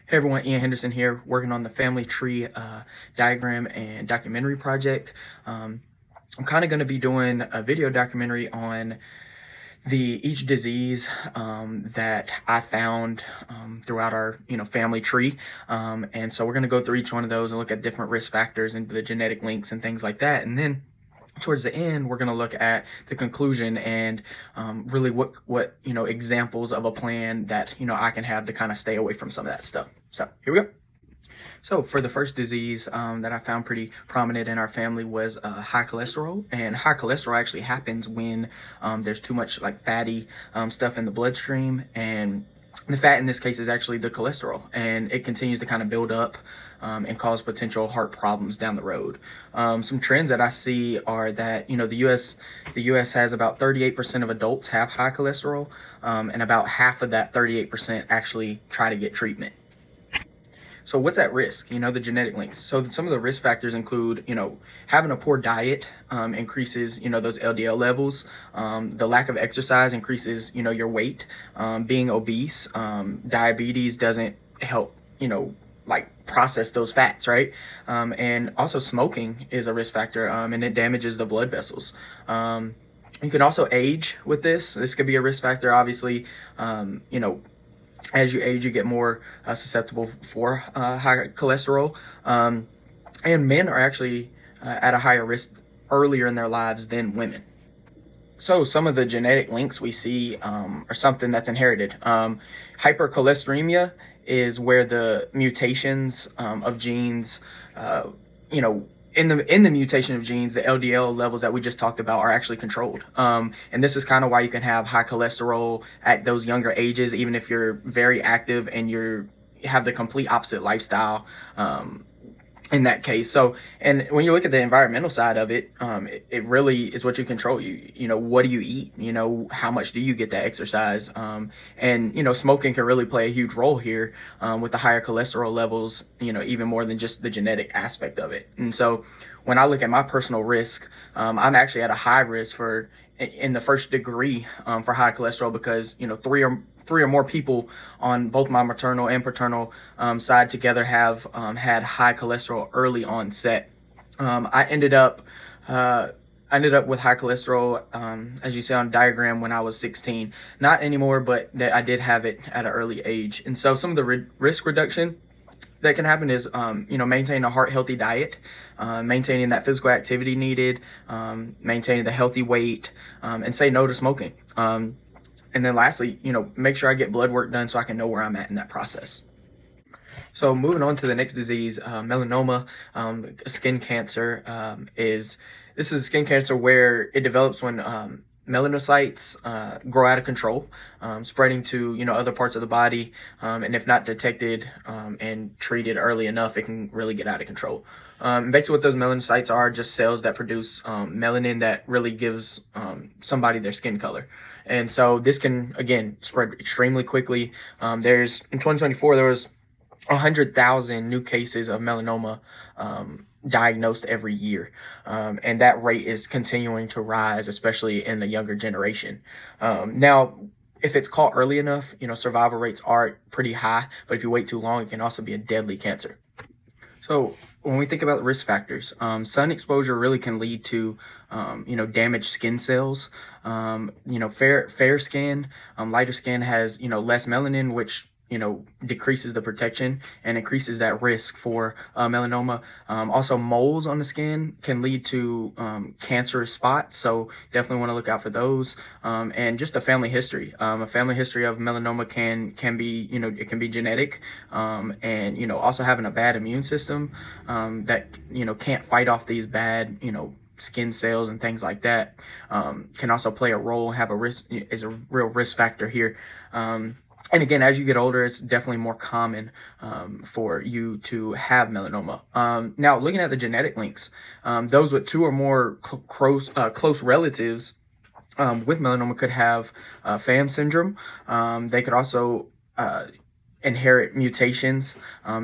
Hey everyone, Ian Henderson here, working on the family tree diagram and documentary project. I'm kind of going to be doing a video documentary on each disease that I found throughout our family tree, and so we're going to go through each one of those and look at different risk factors and the genetic links and things like that, and then towards the end we're going to look at the conclusion and really what examples of a plan that I can have to kind of stay away from some of that stuff. So here we go. So for the first disease that I found pretty prominent in our family was high cholesterol. And high cholesterol actually happens when there's too much like fatty stuff in the bloodstream, and the fat in this case is actually the cholesterol, and it continues to kind of build up and cause potential heart problems down the road. Some trends that I see are that the U.S. has about 38% of adults have high cholesterol, and about half of that 38% actually try to get treatment. So what's at risk? The genetic links. So some of the risk factors include, having a poor diet increases, those LDL levels. The lack of exercise increases, your weight. Being obese, diabetes doesn't help, like process those fats, right? And also smoking is a risk factor, and it damages the blood vessels. You can also age with this. This could be a risk factor, obviously. As you age, you get more susceptible for high cholesterol. And men are actually at a higher risk earlier in their lives than women. So some of the genetic links we see are something that's inherited. Hypercholesteremia is where the mutations of genes, in the mutation of genes, the LDL levels that we just talked about are actually controlled. And this is kind of why you can have high cholesterol at those younger ages, even if you're very active and you have the complete opposite lifestyle. In that case. So, and when you look at the environmental side of it, it really is what you control. What do you eat? How much do you get that exercise? And smoking can really play a huge role here with the higher cholesterol levels, even more than just the genetic aspect of it. And so when I look at my personal risk, I'm actually at a high risk for in the first degree for high cholesterol because, three or more people on both my maternal and paternal side together have had high cholesterol early onset. I ended up with high cholesterol, as you see on the diagram, when I was 16. Not anymore, but I did have it at an early age. And so some of the risk reduction that can happen is, maintaining a heart healthy diet, maintaining that physical activity needed, maintaining the healthy weight, and say no to smoking. And then lastly, make sure I get blood work done so I can know where I'm at in that process. So moving on to the next disease, melanoma, skin cancer, this is a skin cancer where it develops when melanocytes grow out of control, spreading to other parts of the body, and if not detected and treated early enough, it can really get out of control. Basically what those melanocytes are just cells that produce melanin that really gives somebody their skin color. And so this can, again, spread extremely quickly. In 2024, there was 100,000 new cases of melanoma diagnosed every year. And that rate is continuing to rise, especially in the younger generation. Now, if it's caught early enough, survival rates are pretty high, but if you wait too long, it can also be a deadly cancer. So when we think about risk factors, sun exposure really can lead to, damaged skin cells. Fair skin, lighter skin has, less melanin, which decreases the protection and increases that risk for melanoma. Also, moles on the skin can lead to cancerous spots, so definitely want to look out for those. And just a family history. A family history of melanoma can be, it can be genetic, and also having a bad immune system that can't fight off these bad skin cells and things like that can also play a role, have a risk, is a real risk factor here. And again, as you get older, it's definitely more common for you to have melanoma. Now, looking at the genetic links, those with two or more close relatives with melanoma could have FAM syndrome. They could also inherit mutations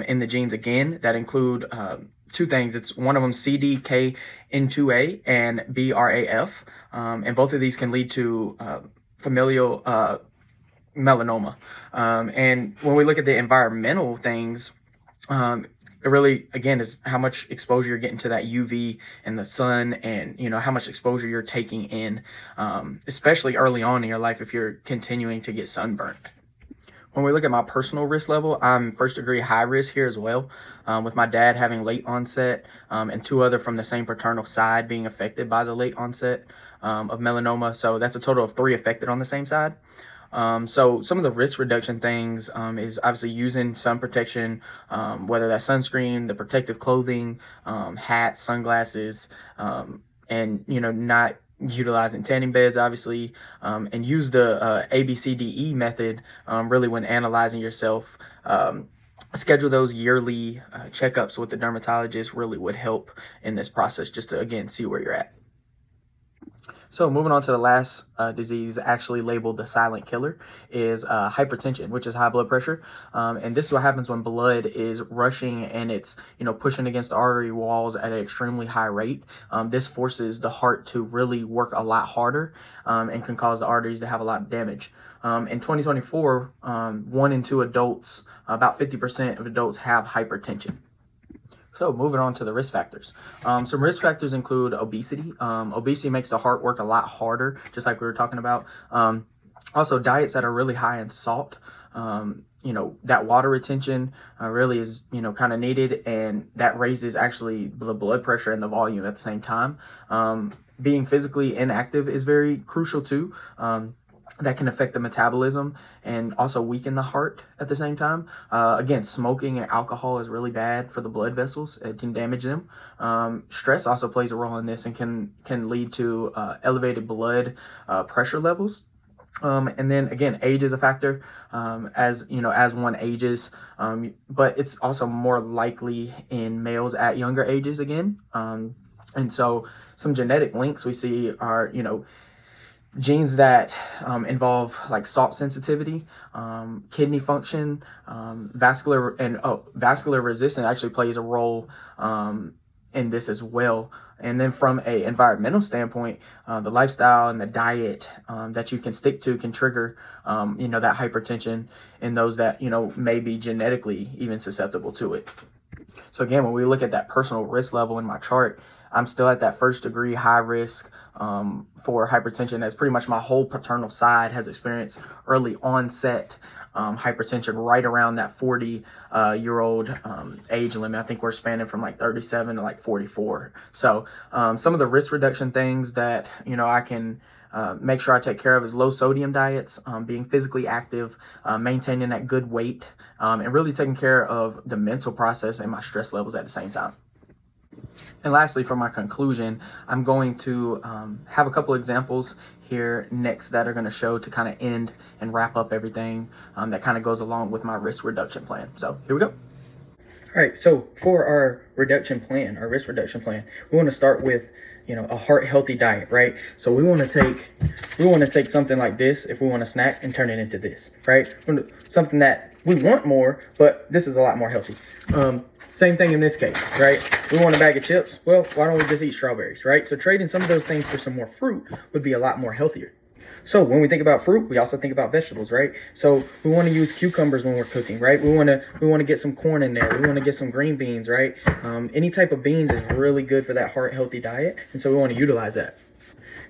in the genes again that include two things. It's one of them CDKN2A and BRAF, and both of these can lead to familial melanoma. And when we look at the environmental things, it really, again, is how much exposure you're getting to that UV and the sun, and how much exposure you're taking in, especially early on in your life if you're continuing to get sunburned. When we look at my personal risk level, I'm first degree high risk here as well, with my dad having late onset, and 2 other from the same paternal side being affected by the late onset of melanoma. So that's a total of 3 affected on the same side. So some of the risk reduction things is obviously using sun protection, whether that's sunscreen, the protective clothing, hats, sunglasses, and not utilizing tanning beds, obviously, and use the ABCDE method really when analyzing yourself. Schedule those yearly checkups with the dermatologist really would help in this process, just to, again, see where you're at. So moving on to the last disease, actually labeled the silent killer, is hypertension, which is high blood pressure. And this is what happens when blood is rushing and it's pushing against the artery walls at an extremely high rate. This forces the heart to really work a lot harder, and can cause the arteries to have a lot of damage. In 2024, 1 in 2 adults, about 50% of adults, have hypertension. So moving on to the risk factors. Some risk factors include obesity. Obesity makes the heart work a lot harder, just like we were talking about. Also, diets that are really high in salt. That water retention really is, kind of needed, and that raises actually the blood pressure and the volume at the same time. Being physically inactive is very crucial too. That can affect the metabolism and also weaken the heart at the same time. Again, smoking and alcohol is really bad for the blood vessels. It can damage them. Stress also plays a role in this and can lead to elevated blood pressure levels. And then again, age is a factor, as one ages, but it's also more likely in males at younger ages again. And so some genetic links we see are, genes that involve like salt sensitivity, kidney function, vascular resistance actually plays a role in this as well. And then from a environmental standpoint, the lifestyle and the diet that you can stick to can trigger that hypertension in those that may be genetically even susceptible to it. So again, when we look at that personal risk level in my chart, I'm still at that 1st degree high risk for hypertension, as pretty much my whole paternal side has experienced early onset hypertension right around that 40-year-old age limit. I think we're spanning from like 37 to like 44. So some of the risk reduction things that I can make sure I take care of is low sodium diets, being physically active, maintaining that good weight, and really taking care of the mental process and my stress levels at the same time. And lastly, for my conclusion, I'm going to have a couple examples here next that are going to show to kind of end and wrap up everything that kind of goes along with my risk reduction plan. So here we go. All right, so for our risk reduction plan, we want to start with a heart healthy diet, right? So we want to take something like this if we want to snack and turn it into this, right? Something that we want more, but this is a lot more healthy. Same thing in this case, right? We want a bag of chips. Well, why don't we just eat strawberries, right? So trading some of those things for some more fruit would be a lot more healthier. So when we think about fruit, we also think about vegetables, right? So we want to use cucumbers when we're cooking, right? We want to get some corn in there. We want to get some green beans, right? Any type of beans is really good for that heart healthy diet, and so we want to utilize that.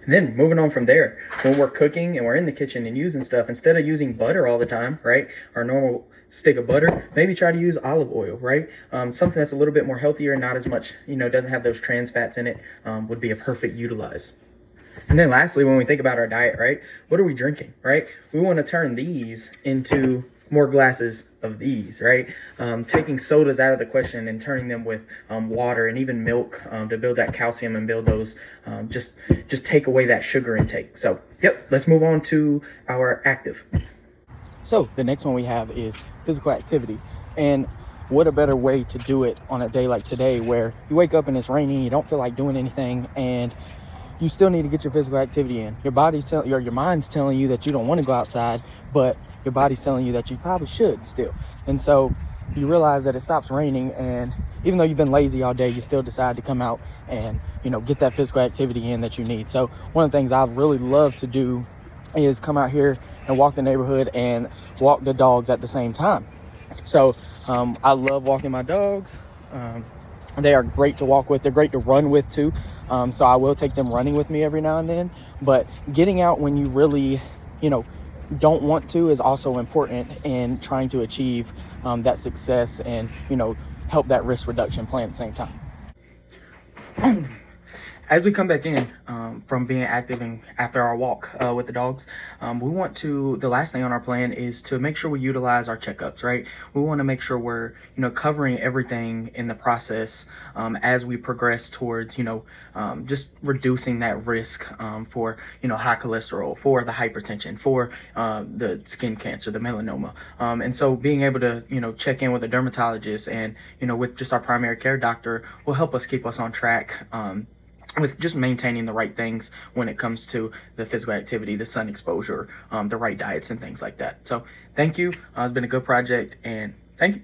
And then moving on from there, when we're cooking and we're in the kitchen and using stuff, instead of using butter all the time, right? Our normal stick of butter, maybe try to use olive oil, right? Something that's a little bit more healthier and not as much, doesn't have those trans fats in it, would be a perfect utilize. And then lastly, when we think about our diet, right? What are we drinking, right? We want to turn these into more glasses of these, right? Taking sodas out of the question and turning them with water and even milk to build that calcium and build those, just take away that sugar intake. So, yep, let's move on to our active. So the next one we have is physical activity. And what a better way to do it on a day like today, where you wake up and it's raining, you don't feel like doing anything, and you still need to get your physical activity in. Your mind's telling you that you don't want to go outside, but your body's telling you that you probably should still. And so you realize that it stops raining, and even though you've been lazy all day, you still decide to come out and get that physical activity in that you need. So one of the things I really love to do is come out here and walk the neighborhood and walk the dogs at the same time. So I love walking my dogs. They are great to walk with. They're great to run with too. So I will take them running with me every now and then. But getting out when you really, don't want to is also important in trying to achieve that success and, help that risk reduction plan at the same time. As we come back in from being active and after our walk with the dogs, the last thing on our plan is to make sure we utilize our checkups, right? We want to make sure we're, covering everything in the process as we progress towards, just reducing that risk for, high cholesterol, for the hypertension, for the skin cancer, the melanoma. And so being able to, check in with a dermatologist and, with just our primary care doctor will help us keep us on track with just maintaining the right things when it comes to the physical activity, the sun exposure, the right diets and things like that. So thank you. It's been a good project, and thank you.